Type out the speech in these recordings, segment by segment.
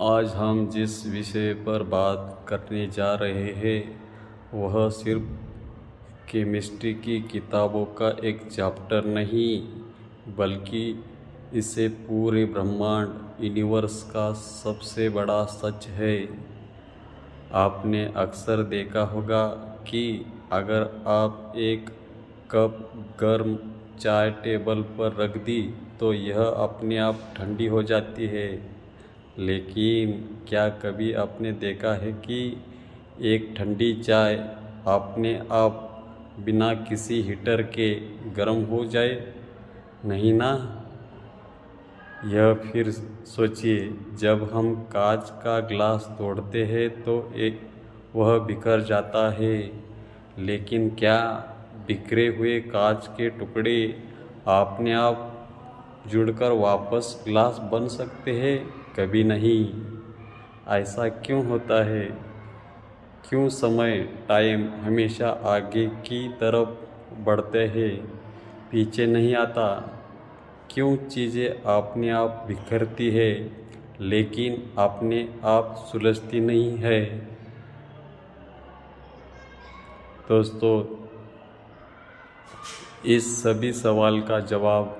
आज हम जिस विषय पर बात करने जा रहे हैं वह सिर्फ केमिस्ट्री की किताबों का एक चैप्टर नहीं, बल्कि इसे पूरे ब्रह्मांड यूनिवर्स का सबसे बड़ा सच है। आपने अक्सर देखा होगा कि अगर आप एक कप गर्म चाय टेबल पर रख दी तो यह अपने आप ठंडी हो जाती है। लेकिन क्या कभी आपने देखा है कि एक ठंडी चाय अपने आप बिना किसी हीटर के गर्म हो जाए? नहीं ना। यह फिर सोचिए, जब हम कांच का ग्लास तोड़ते हैं तो एक वह बिखर जाता है, लेकिन क्या बिखरे हुए कांच के टुकड़े अपने आप जुड़कर वापस ग्लास बन सकते हैं? कभी नहीं। ऐसा क्यों होता है? क्यों समय टाइम हमेशा आगे की तरफ बढ़ते हैं, पीछे नहीं आता? क्यों चीज़ें अपने आप बिखरती है लेकिन अपने आप सुलझती नहीं है? दोस्तों, इस सभी सवाल का जवाब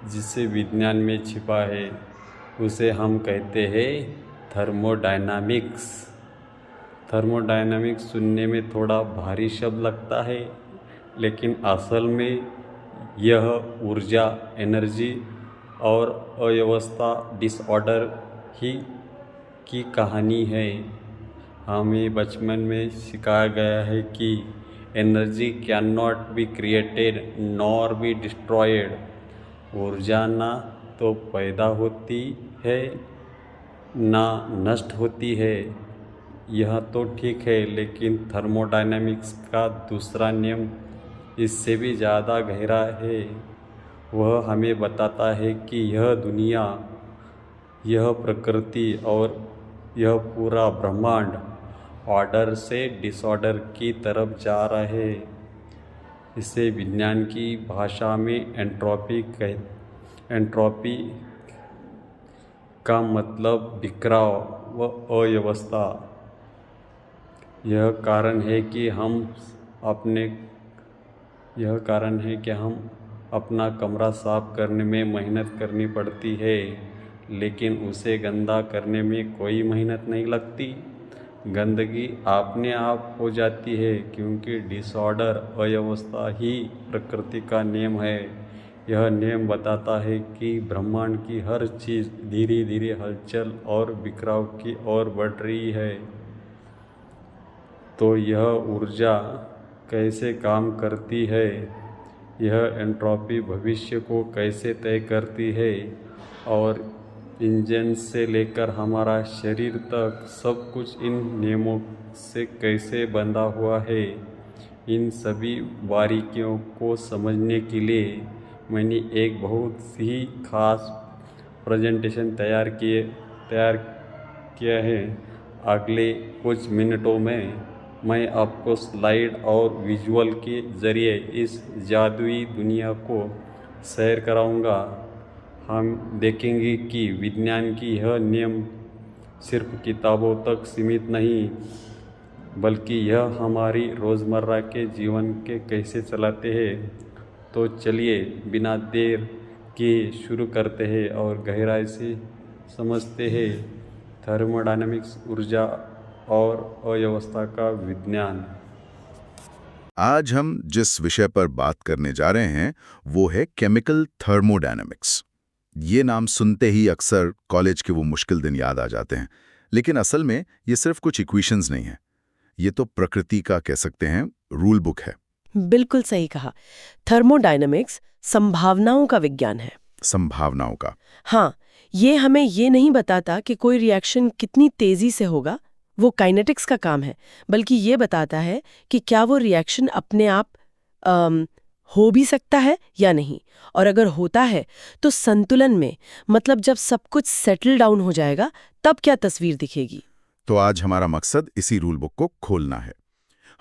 जिसे विज्ञान में छिपा है उसे हम कहते हैं थर्मोडायनामिक्स। थर्मोडायनामिक्स सुनने में थोड़ा भारी शब्द लगता है, लेकिन असल में यह ऊर्जा, एनर्जी और अव्यवस्था, डिसऑर्डर ही की कहानी है। हमें बचपन में सिखाया गया है कि energy can not be created nor be destroyed. ऊर्जा ना तो पैदा होती है ना नष्ट होती है। यह तो ठीक है, लेकिन थर्मोडायनामिक्स का दूसरा नियम इससे भी ज़्यादा गहरा है। वह हमें बताता है कि यह दुनिया, यह प्रकृति और यह पूरा ब्रह्मांड ऑर्डर से डिसऑर्डर की तरफ जा रहा है। इसे विज्ञान की भाषा में एंट्रोपी का मतलब बिखराव व अव्यवस्था। यह कारण है कि हम अपना कमरा साफ करने में मेहनत करनी पड़ती है, लेकिन उसे गंदा करने में कोई मेहनत नहीं लगती। गंदगी अपने आप हो जाती है, क्योंकि डिसऑर्डर, अव्यवस्था ही प्रकृति का नियम है। यह नियम बताता है कि ब्रह्मांड की हर चीज़ धीरे धीरे हलचल और बिखराव की ओर बढ़ रही है। तो यह ऊर्जा कैसे काम करती है? यह एंट्रोपी भविष्य को कैसे तय करती है? और इंजन से लेकर हमारा शरीर तक सब कुछ इन नियमों से कैसे बंधा हुआ है? इन सभी बारीकियों को समझने के लिए मैंने एक बहुत ही खास प्रेजेंटेशन तैयार किया है। अगले कुछ मिनटों में मैं आपको स्लाइड और विजुअल के ज़रिए इस जादुई दुनिया को सैर कराऊंगा। हम देखेंगे कि विज्ञान की यह नियम सिर्फ किताबों तक सीमित नहीं, बल्कि यह हमारी रोज़मर्रा के जीवन के कैसे चलाते हैं। तो चलिए बिना देर किए शुरू करते हैं और गहराई से समझते हैं थर्मोडायनामिक्स, ऊर्जा और अव्यवस्था का विज्ञान। आज हम जिस विषय पर बात करने जा रहे हैं वो है केमिकल थर्मोडायनामिक्स। ये नाम सुनते ही अक्सर कॉलेज के वो मुश्किल दिन याद आ जाते हैं, लेकिन असल में ये सिर्फ कुछ इक्वेशंस नहीं है। ये तो प्रकृति का, कह सकते हैं, रूल बुक है। बिल्कुल सही कहा। थर्मोडायनामिक्स संभावनाओं का विज्ञान है। संभावनाओं का? हाँ, ये हमें ये नहीं बताता कि कोई रिएक्शन कितनी तेजी से होगा, वो काइनेटिक्स का काम है, बल्कि ये बताता है कि क्या वो रिएक्शन अपने आप हो भी सकता है या नहीं, और अगर होता है तो संतुलन में, मतलब जब सब कुछ सेटल डाउन हो जाएगा तब क्या तस्वीर दिखेगी। तो आज हमारा मकसद इसी रूल बुक को खोलना है।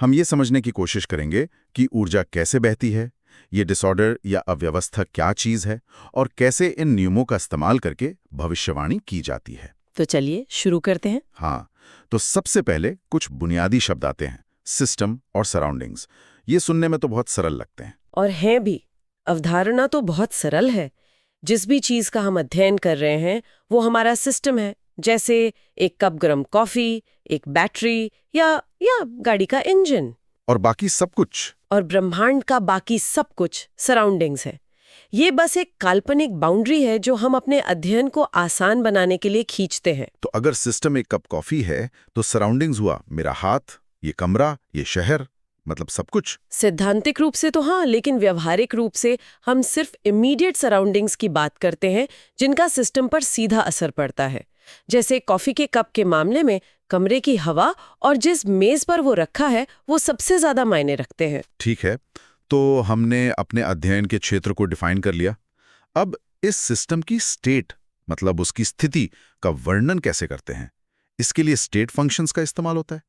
हम ये समझने की कोशिश करेंगे कि ऊर्जा कैसे बहती है, ये डिसऑर्डर या अव्यवस्था क्या चीज़ है, और कैसे इन नियमों का इस्तेमाल करके भविष्यवाणी की जाती है। तो चलिए शुरू करते हैं। हाँ, तो सबसे पहले कुछ बुनियादी शब्द आते हैं, सिस्टम और सराउंडिंग्स। ये सुनने में तो बहुत सरल लगते हैं। और हैं भी। अवधारणा तो बहुत सरल है। जिस भी चीज का हम अध्ययन कर रहे हैं वो हमारा सिस्टम है। जैसे एक कप गर्म कॉफी, एक बैटरी या गाड़ी का इंजन। और बाकी सब कुछ? और ब्रह्मांड का बाकी सब कुछ सराउंडिंग्स है। ये बस एक काल्पनिक बाउंड्री है जो हम अपने अध्ययन को आसान बनाने के लिए खींचते हैं। तो अगर सिस्टम एक कप कॉफी है तो सराउंडिंग्स हुआ मेरा हाथ, ये कमरा, ये शहर, मतलब सब कुछ। सैद्धांतिक रूप से तो हाँ, लेकिन व्यवहारिक रूप से हम सिर्फ इमीडिएट सराउंडिंग्स की बात करते हैं जिनका सिस्टम पर सीधा असर पड़ता है। जैसे कॉफी के कप के मामले में कमरे की हवा और जिस मेज पर वो रखा है वो सबसे ज्यादा मायने रखते हैं। ठीक है, तो हमने अपने अध्ययन के क्षेत्र को डिफाइन कर लिया। अब इस सिस्टम की स्टेट, मतलब उसकी स्थिति का वर्णन कैसे करते हैं? इसके लिए स्टेट फंक्शंस का इस्तेमाल होता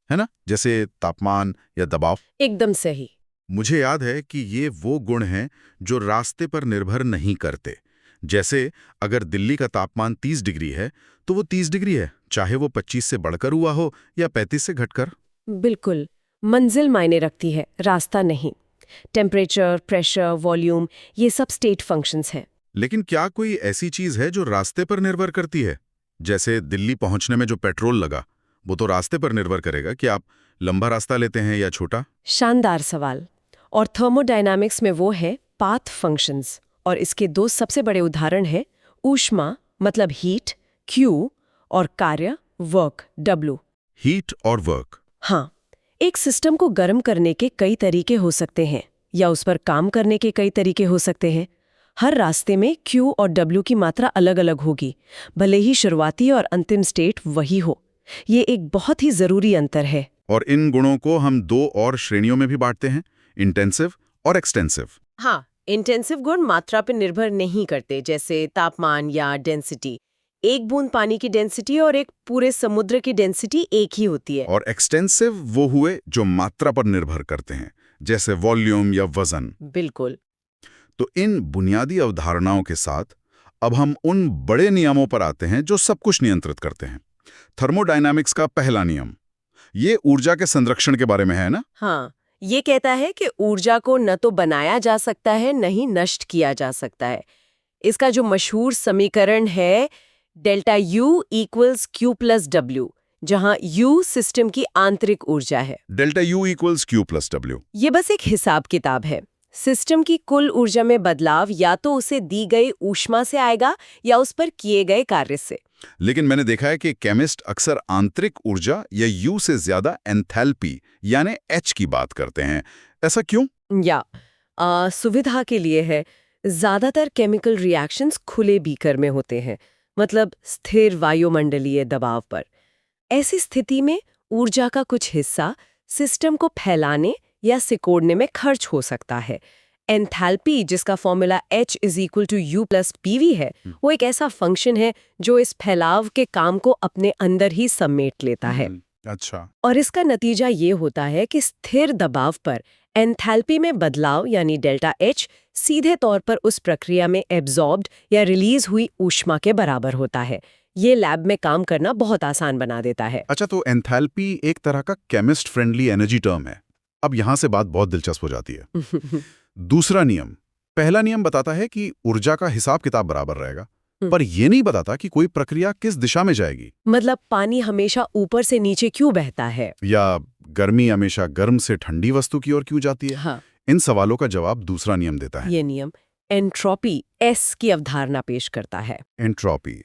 है ना? जैसे तापमान या दबाव। एकदम सही। मुझे याद है कि ये वो गुण हैं जो रास्ते पर निर्भर नहीं करते। जैसे अगर दिल्ली का तापमान 30 डिग्री है तो वो 30 डिग्री है, चाहे वो 25 से बढ़कर हुआ हो या 35 से घटकर। बिल्कुल, मंजिल मायने रखती है, रास्ता नहीं। टेम्परेचर, प्रेशर, वॉल्यूम, ये सब स्टेट फंक्शंस हैं। लेकिन क्या कोई ऐसी चीज है जो रास्ते पर निर्भर करती है? जैसे दिल्ली पहुंचने में जो पेट्रोल लगा, वो तो रास्ते पर निर्भर करेगा कि आप लंबा रास्ता लेते हैं या छोटा। शानदार सवाल। और थर्मोडायनामिक्स में वो है पाथ फंक्शंस, और इसके दो सबसे बड़े उदाहरण हैं ऊष्मा मतलब हीट, Q, और कार्य, वर्क, W। हीट और वर्क। हाँ, एक सिस्टम को गर्म करने के कई तरीके हो सकते हैं या उस पर काम करने के कई तरीके हो सकते हैं। हर रास्ते में Q और W की मात्रा अलग अलग होगी, भले ही शुरुआती और अंतिम स्टेट वही हो। ये एक बहुत ही जरूरी अंतर है। और इन गुणों को हम दो और श्रेणियों में भी बांटते हैं, इंटेंसिव और एक्सटेंसिव। हाँ, इंटेंसिव गुण मात्रा पर निर्भर नहीं करते, जैसे तापमान या डेंसिटी। एक बूंद पानी की डेंसिटी और एक पूरे समुद्र की डेंसिटी एक ही होती है। और एक्सटेंसिव वो हुए जो मात्रा पर निर्भर करते हैं, जैसे वॉल्यूम या वजन। बिल्कुल। तो इन बुनियादी अवधारणाओं के साथ अब हम उन बड़े नियमों पर आते हैं जो सब कुछ नियंत्रित करते हैं। थर्मोडायनामिक्स का पहला नियम, ये ऊर्जा के संरक्षण के बारे में है ना? हाँ, ये कहता है कि ऊर्जा को न तो बनाया जा सकता है न ही नष्ट किया जा सकता है। इसका जो मशहूर समीकरण है delta U equals Q plus W, जहां U सिस्टम की आंतरिक ऊर्जा है। Delta U equals Q plus W। ये बस एक हिसाब किताब है। सिस्टम की कुल ऊर्जा में बदलाव या तो उसे दी गई ऊष्मा से आएगा या उस पर किए गए कार्य से। लेकिन मैंने देखा है कि केमिस्ट अक्सर आंतरिक ऊर्जा या U से ज्यादा एंथैल्पी यानी H की बात करते हैं। ऐसा क्यों? या सुविधा के लिए है। ज्यादातर केमिकल रिएक्शंस खुले बीकर में होते हैं, मतलब स्थिर वायुमंडलीय दबाव पर। ऐसी स्थिति में ऊर्जा का कुछ हिस्सा सिस्टम को फैलाने या सिकोड़ने में खर्च हो सकता है। एंथैल्पी, जिसका formula H is equal to U plus PV है, वो एक ऐसा फंक्शन है जो इस फैलाव के काम को अपने अंदर ही समेट लेता है। अच्छा। और इसका नतीजा ये होता है कि स्थिर दबाव पर एंथैल्पी में बदलाव यानी डेल्टा H सीधे तौर पर उस प्रक्रिया में एब्जॉर्ब्ड या रिलीज हुई ऊष्मा के बराबर होता है। ये लैब में काम करना बहुत आसान बना देता है। अच्छा, तो एंथैल्पी एक तरह का केमिस्ट फ्रेंडली एनर्जी टर्म है। अब यहां से बात बहुत दिलचस्प हो जाती है। दूसरा नियम, पहला नियम बताता है कि ऊर्जा का हिसाब किताब बराबर रहेगा, पर यह नहीं बताता कि कोई प्रक्रिया किस दिशा में जाएगी। मतलब पानी हमेशा ऊपर से नीचे क्यों बहता है, या गर्मी हमेशा गर्म से ठंडी वस्तु की ओर क्यों जाती है। हाँ, इन सवालों का जवाब दूसरा नियम देता है। ये नियम एंट्रोपी S की अवधारणा पेश करता है। एंट्रोपी,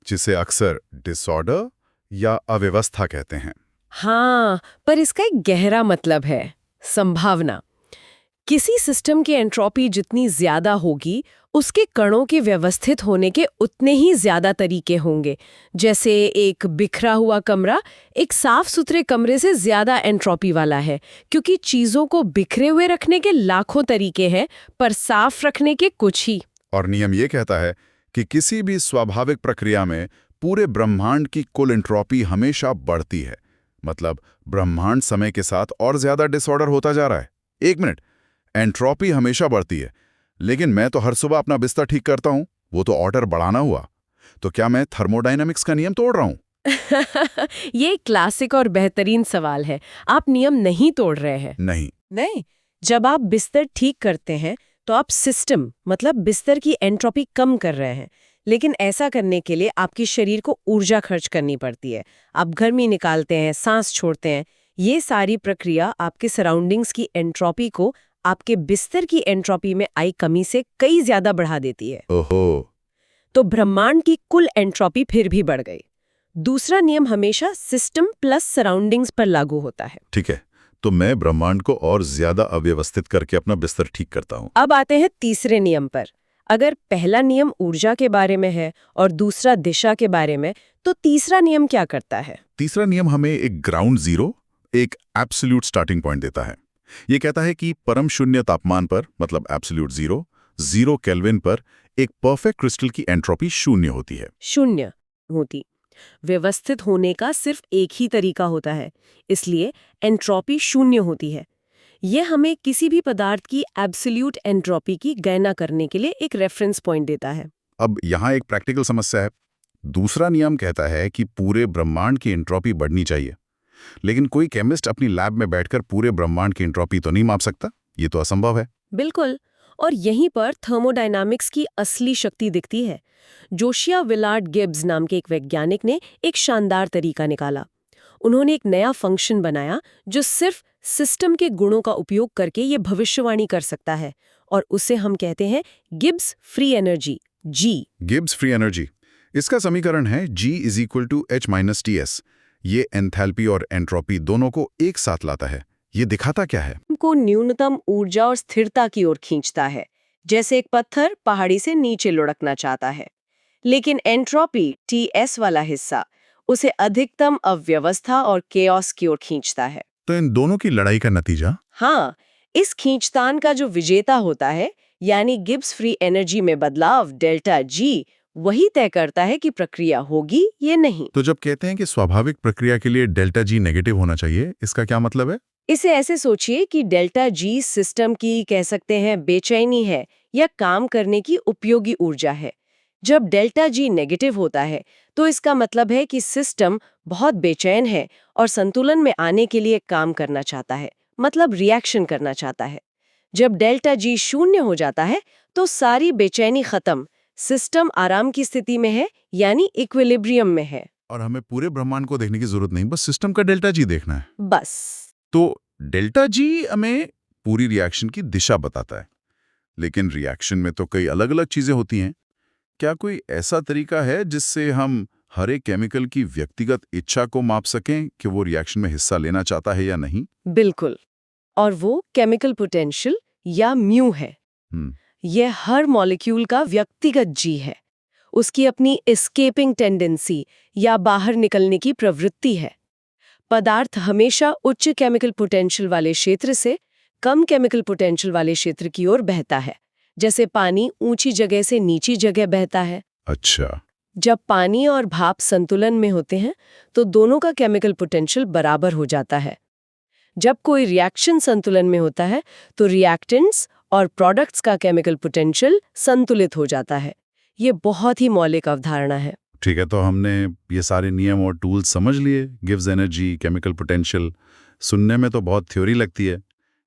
जिसे अक्सर डिसऑर्डर या अव्यवस्था कहते हैं। हाँ, पर इसका एक गहरा मतलब है, संभावना। किसी सिस्टम की एंट्रोपी जितनी ज्यादा होगी, उसके कणों के व्यवस्थित होने के उतने ही ज्यादा तरीके होंगे। जैसे एक बिखरा हुआ कमरा एक साफ सुथरे कमरे से ज्यादा एंट्रोपी वाला है, क्योंकि चीजों को बिखरे हुए रखने के लाखों तरीके हैं, पर साफ रखने के कुछ ही। और नियम ये कहता है कि किसी भी स्वाभाविक प्रक्रिया में पूरे ब्रह्मांड की कुल एंट्रोपी हमेशा बढ़ती है। मतलब ब्रह्मांड समय के साथ और ज्यादा डिसऑर्डर होता जा रहा है। एक मिनट, एंट्रोपी हमेशा बढ़ती है, लेकिन मैं तो हर सुबह अपना बिस्तर ठीक करता हूं, वो तो ऑर्डर बढ़ाना हुआ। तो क्या मैं थर्मोडायनामिक्स का नियम तोड़ रहा हूं? ये क्लासिक और बेहतरीन सवाल है। आप नियम नहीं तोड़ रहे हैं। नहीं। जब आप बिस्तर ठीक करते हैं तो आप सिस्टम मतलब बिस्तर की एंट्रोपी कम कर रहे हैं। लेकिन ऐसा करने के लिए आपके शरीर को ऊर्जा खर्च करनी पड़ती है। आप गर्मी निकालते हैं, सांस छोड़ते हैं। ये सारी प्रक्रिया आपके सराउंडिंग्स की एंट्रोपी को आपके बिस्तर की एंट्रोपी में आई कमी से कई ज्यादा बढ़ा देती है। ओहो। तो ब्रह्मांड की कुल एंट्रोपी फिर भी बढ़ गई। दूसरा नियम हमेशा सिस्टम प्लस सराउंडिंग्स पर लागू होता है। ठीक है, तो मैं ब्रह्मांड को और ज्यादा अव्यवस्थित करके अपना बिस्तर ठीक करता हूँ। अब आते हैं तीसरे नियम पर। अगर पहला नियम ऊर्जा के बारे में है और दूसरा दिशा के बारे में, तो तीसरा नियम क्या करता है? तीसरा नियम हमें एक ग्राउंड जीरो, एक एब्सोल्यूट स्टार्टिंग पॉइंट देता है। ये कहता है कि परम शून्य तापमान पर, मतलब एब्सोल्यूट जीरो, 0 केल्विन पर एक परफेक्ट क्रिस्टल की एंट्रोपी शून्य होती है। शून्य होती। व्यवस्थित होने का सिर्फ एक ही तरीका होता है, इसलिए एंट्रोपी शून्य होती है। ये हमें किसी भी पदार्थ की एब्सोल्यूट एंट्रोपी की गणना करने के लिए एक रेफरेंस पॉइंट देता है। अब यहाँ एक प्रैक्टिकल समस्या है। दूसरा नियम कहता है कि पूरे ब्रह्मांड की एंट्रोपी बढ़नी चाहिए, लेकिन कोई केमिस्ट अपनी लैब में बैठकर पूरे ब्रह्मांड की एंट्रोपी तो नहीं माप सकता। ये तो असंभव है। बिल्कुल, और यहीं पर थर्मोडायनामिक्स की असली शक्ति दिखती है। जोशिया विलार्ड गिब्स नाम के एक वैज्ञानिक ने एक शानदार तरीका निकाला। उन्होंने एक नया फंक्शन बनाया जो सिर्फ सिस्टम के गुणों का उपयोग करके ये भविष्यवाणी कर सकता है, और उसे हम कहते हैं गिब्स फ्री एनर्जी, जी। गिब्स फ्री एनर्जी, इसका समीकरण है G = H-TS। ये एंथैल्पी और एंट्रोपी दोनों को एक साथ लाता है। ये दिखाता क्या है? को न्यूनतम ऊर्जा और स्थिरता की ओर खींचता है, जैसे एक पत्थर पहाड़ी से नीचे लुढ़कना चाहता है। लेकिन एंट्रोपी TS वाला हिस्सा उसे अधिकतम अव्यवस्था और केओस की ओर खींचता है। तो इन दोनों की लड़ाई का नतीजा? हाँ, इस खींचतान का जो विजेता होता है, यानी गिब्स फ्री एनर्जी में बदलाव डेल्टा G, वही तय करता है कि प्रक्रिया होगी या नहीं। तो जब कहते हैं कि स्वाभाविक प्रक्रिया के लिए डेल्टा G नेगेटिव होना चाहिए, इसका क्या मतलब है? इसे ऐसे सोचिए कि डेल्टा G सिस्टम की, कह सकते हैं, बेचैनी है या काम करने की उपयोगी ऊर्जा है। जब डेल्टा G नेगेटिव होता है तो इसका मतलब है कि सिस्टम बहुत बेचैन है और संतुलन में आने के लिए काम करना चाहता है, मतलब रिएक्शन करना चाहता है। जब डेल्टा G शून्य हो जाता है तो सारी बेचैनी खत्म, सिस्टम आराम की स्थिति में है, यानी इक्विलिब्रियम में है। और हमें पूरे ब्रह्मांड को देखने की जरूरत नहीं, बस सिस्टम का डेल्टा G देखना है। बस। तो डेल्टा G हमें पूरी रिएक्शन की दिशा बताता है, लेकिन रिएक्शन में तो कई अलग अलग चीजें होती हैं। क्या कोई ऐसा तरीका है जिससे हम हर एक केमिकल की व्यक्तिगत इच्छा को माप सकें कि वो रिएक्शन में हिस्सा लेना चाहता है या नहीं? बिल्कुल, और वो केमिकल पोटेंशियल या म्यू है। यह हर मॉलिक्यूल का व्यक्तिगत जी है। उसकी अपनी एस्केपिंग टेंडेंसी या बाहर निकलने की प्रवृत्ति है। पदार्थ हमेशा उच्च केमिकल पोटेंशियल वाले क्षेत्र से कम केमिकल पोटेंशियल वाले क्षेत्र की ओर बहता है, जैसे पानी ऊंची जगह से नीची जगह बहता है। अच्छा। जब पानी और भाप संतुलन में होते हैं तो दोनों का केमिकल पोटेंशियल बराबर हो जाता है। जब कोई रिएक्शन संतुलन में होता है तो रिएक्टेंट्स और प्रोडक्ट्स का केमिकल पोटेंशियल संतुलित हो जाता है। ये बहुत ही मौलिक अवधारणा है। ठीक है, तो हमने ये सारे नियम और टूल्स समझ लिए। गिव्स एनर्जी, केमिकल पोटेंशियल, सुनने में तो बहुत थ्योरी लगती है।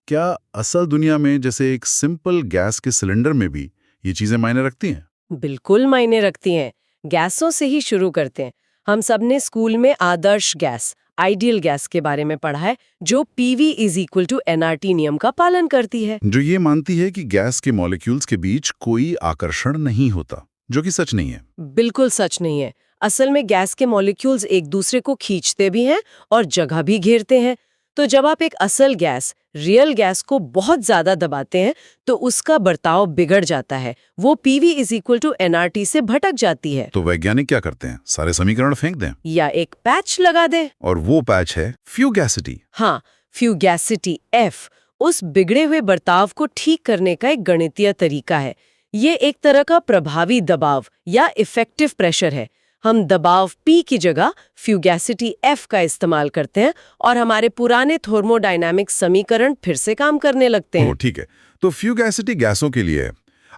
क्या असल दुनिया में जैसे एक सिंपल गैस के सिलेंडर में भी ये चीजें मायने रखती हैं? बिल्कुल मायने रखती हैं। गैसों से ही शुरू करते हैं। हम सबने स्कूल में आदर्श गैस, आइडियल गैस के बारे में पढ़ा है, जो PV = nRT नियम का पालन करती है। जो ये मानती है कि गैस के मॉलिक्यूल्स के बीच कोई आकर्षण नहीं होता, जो कि सच नहीं है। बिल्कुल सच नहीं है। असल में गैस के मॉलिक्यूल्स एक दूसरे को खींचते भी हैं और जगह भी घेरते हैं। तो जब आप एक असल गैस, रियल गैस को बहुत ज्यादा दबाते हैं तो उसका बर्ताव बिगड़ जाता है। वो PV = nRT से भटक जाती है। तो वैज्ञानिक क्या करते हैं? सारे समीकरण फेंक दें या एक पैच लगा दें। और वो पैच है फ्यूगैसिटी। हाँ, फ्यूगैसिटी F उस बिगड़े हुए बर्ताव को ठीक करने का एक गणितीय तरीका है। ये एक तरह का प्रभावी दबाव या इफेक्टिव प्रेशर है। हम दबाव P की जगह फ्यूगैसिटी F का इस्तेमाल करते हैं और हमारे पुराने थर्मोडायनामिक समीकरण फिर से काम करने लगते हैं। ठीक है, तो फ्यूगैसिटी गैसों के लिए है।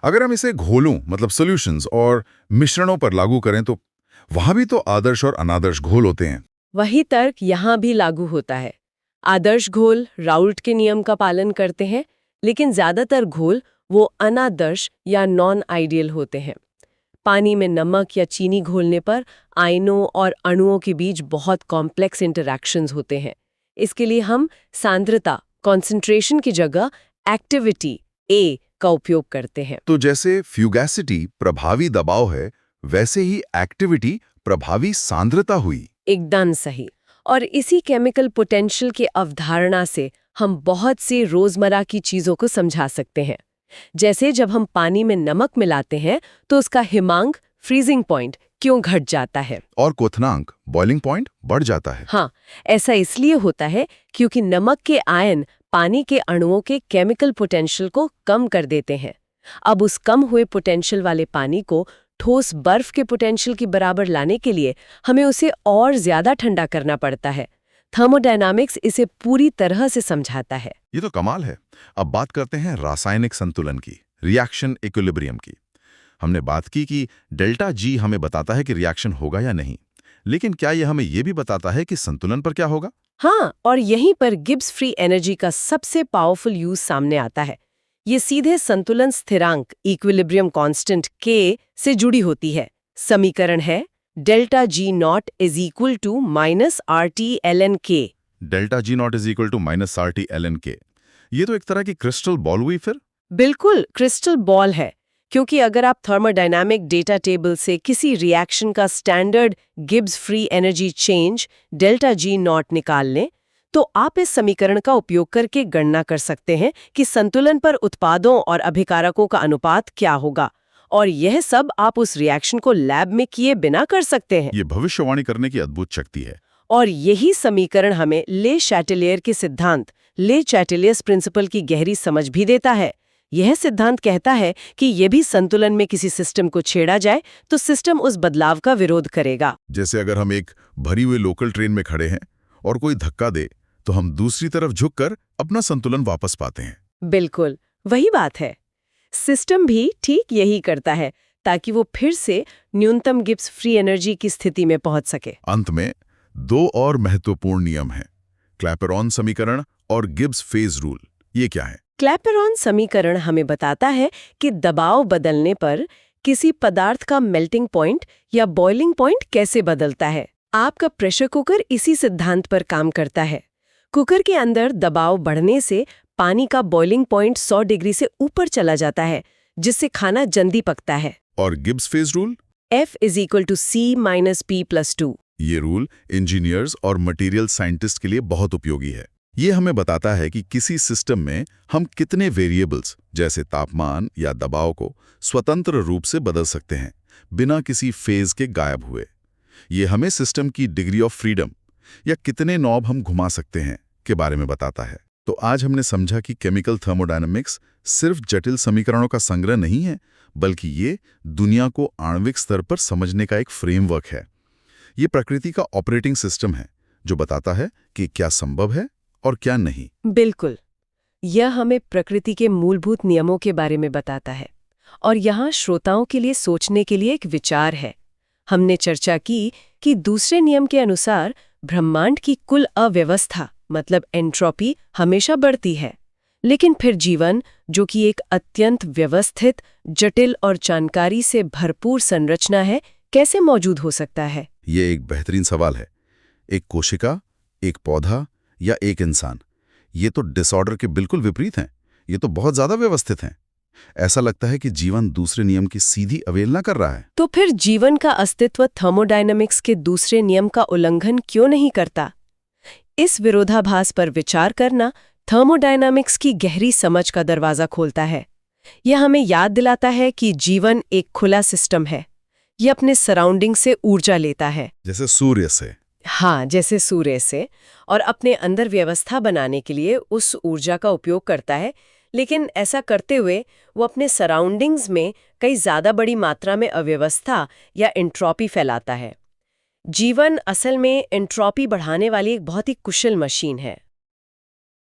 अगर हम इसे घोलों मतलब सॉल्यूशंस और मिश्रणों पर लागू करें तो वहां भी तो आदर्श और अनादर्श घोल होते हैं। वही तर्क यहाँ भी लागू होता है। आदर्श घोल राउल्ट के नियम का पालन करते हैं, लेकिन ज्यादातर घोल वो अनादर्श या नॉन आइडियल होते हैं। पानी में नमक या चीनी घोलने पर आयनों और अणुओं के बीच बहुत कॉम्प्लेक्स इंटरैक्शंस होते हैं। इसके लिए हम सांद्रता कॉन्सेंट्रेशन की जगह एक्टिविटी ए का उपयोग करते हैं। तो जैसे फ्यूगैसिटी प्रभावी दबाव है, वैसे ही एक्टिविटी प्रभावी सांद्रता हुई। एकदम सही। और इसी केमिकल पोटेंशियल की अवधारणा से हम बहुत सी रोजमर्रा की चीजों को समझा सकते हैं। जैसे जब हम पानी में नमक मिलाते हैं तो उसका हिमांक फ्रीजिंग पॉइंट क्यों घट जाता है और क्वथनांक बॉइलिंग पॉइंट बढ़ जाता है। हाँ, ऐसा इसलिए होता है क्योंकि नमक के आयन पानी के अणुओं के केमिकल पोटेंशियल को कम कर देते हैं। अब उस कम हुए पोटेंशियल वाले पानी को ठोस बर्फ के पोटेंशियल की बराबर लाने के लिए हमें उसे और ज्यादा ठंडा करना पड़ता है। थर्मोडायनामिक्स इसे पूरी तरह से समझाता है। ये तो कमाल है। अब बात करते हैं रासायनिक संतुलन की, रिएक्शन इक्विलिब्रियम की। हमने बात की कि डेल्टा जी हमें बताता है कि रिएक्शन होगा या नहीं, लेकिन क्या यह हमें यह भी बताता है कि संतुलन पर क्या होगा? हाँ, और यहीं पर गिब्स फ्री एनर्जी का सबसे पावरफुल यूज सामने आता है। ये सीधे संतुलन स्थिरांक इक्विलिब्रियम कांस्टेंट के से जुड़ी होती है। समीकरण है delta G not is equal to minus R T L N K. Delta G not is equal to minus R T L N K. ये तो एक तरह की क्रिस्टल बॉल हुई फिर। बिल्कुल क्रिस्टल बॉल है, क्योंकि अगर आप थर्मोडायनामिक डेटा टेबल से किसी रिएक्शन का standard Gibbs free energy change delta G not निकाल लें, तो आप इस समीकरण का उपयोग करके गणना कर सकते हैं कि संतुलन पर उत्पादों और अभिकारकों का अनुपात क्या होगा। और यह सब आप उस रिएक्शन को लैब में किए बिना कर सकते हैं। ये भविष्यवाणी करने की अद्भुत शक्ति है। और यही समीकरण हमें ले चैटेलियर के सिद्धांत, ले चैटेलियस प्रिंसिपल की गहरी समझ भी देता है। यह सिद्धांत कहता है कि ये भी संतुलन में किसी सिस्टम को छेड़ा जाए तो सिस्टम उस बदलाव का विरोध करेगा। जैसे अगर हम एक भरी हुई लोकल ट्रेन में खड़े हैं और कोई धक्का दे तो हम दूसरी तरफ झुककर अपना संतुलन वापस पाते हैं। बिल्कुल वही बात है। सिस्टम भी ठीक यही करता है ताकि वो फिर से न्यूनतम गिब्स फ्री एनर्जी की स्थिति में पहुंच सके। अंत में दो और महत्वपूर्ण नियम हैं, क्लैपेरॉन समीकरण और गिब्स फेज रूल। ये क्या है? क्लैपेरॉन समीकरण हमें बताता है कि दबाव बदलने पर किसी पदार्थ का मेल्टिंग पॉइंट या बॉइलिंग पॉइंट कैसे बदलता है। आपका प्रेशर कुकर इसी सिद्धांत पर काम करता है। कुकर के अंदर दबाव बढ़ने से पानी का बॉइलिंग पॉइंट 100 डिग्री से ऊपर चला जाता है, जिससे खाना जल्दी पकता है। और Gibbs phase rule? F = C-P+2। ये रूल इंजीनियर्स और मटेरियल साइंटिस्ट के लिए बहुत उपयोगी है। ये हमें बताता है कि किसी सिस्टम में हम कितने वेरिएबल्स जैसे तापमान या दबाव को स्वतंत्र रूप से बदल सकते हैं बिना किसी फेज के गायब हुए। ये हमें सिस्टम की डिग्री ऑफ फ्रीडम या कितने नॉब हम घुमा सकते हैं के बारे में बताता है। तो आज हमने समझा कि केमिकल थर्मोडायनामिक्स सिर्फ जटिल समीकरणों का संग्रह नहीं है, बल्कि ये दुनिया को आणविक स्तर पर समझने का एक फ्रेमवर्क है। ये प्रकृति का ऑपरेटिंग सिस्टम है जो बताता है कि क्या संभव है और क्या नहीं। बिल्कुल, यह हमें प्रकृति के मूलभूत नियमों के बारे में बताता है और यहाँ श्रोताओं के लिए सोचने के लिए एक विचार है। हमने चर्चा की कि दूसरे नियम के अनुसार ब्रह्मांड की कुल अव्यवस्था मतलब एंट्रोपी हमेशा बढ़ती है, लेकिन फिर जीवन जो कि एक अत्यंत व्यवस्थित, जटिल और जानकारी से भरपूर संरचना है, कैसे मौजूद हो सकता है? ये एक बेहतरीन सवाल है। एक कोशिका, एक पौधा या एक इंसान, ये तो डिसऑर्डर के बिल्कुल विपरीत हैं। ये तो बहुत ज्यादा व्यवस्थित हैं। ऐसा लगता है कि जीवन दूसरे नियम की सीधी अवहेलना कर रहा है। तो फिर जीवन का अस्तित्व थर्मोडायनामिक्स के दूसरे नियम का उल्लंघन क्यों नहीं करता? इस विरोधाभास पर विचार करना थर्मोडायनामिक्स की गहरी समझ का दरवाजा खोलता है। यह हमें याद दिलाता है कि जीवन एक खुला सिस्टम है। यह अपने सराउंडिंग से ऊर्जा लेता है, जैसे सूर्य से। हाँ, जैसे सूर्य से, और अपने अंदर व्यवस्था बनाने के लिए उस ऊर्जा का उपयोग करता है। लेकिन ऐसा करते हुए वो अपने सराउंडिंग्स में कई ज़्यादा बड़ी मात्रा में अव्यवस्था या एंट्रोपी फैलाता है। जीवन असल में एंट्रोपी बढ़ाने वाली एक बहुत ही कुशल मशीन है।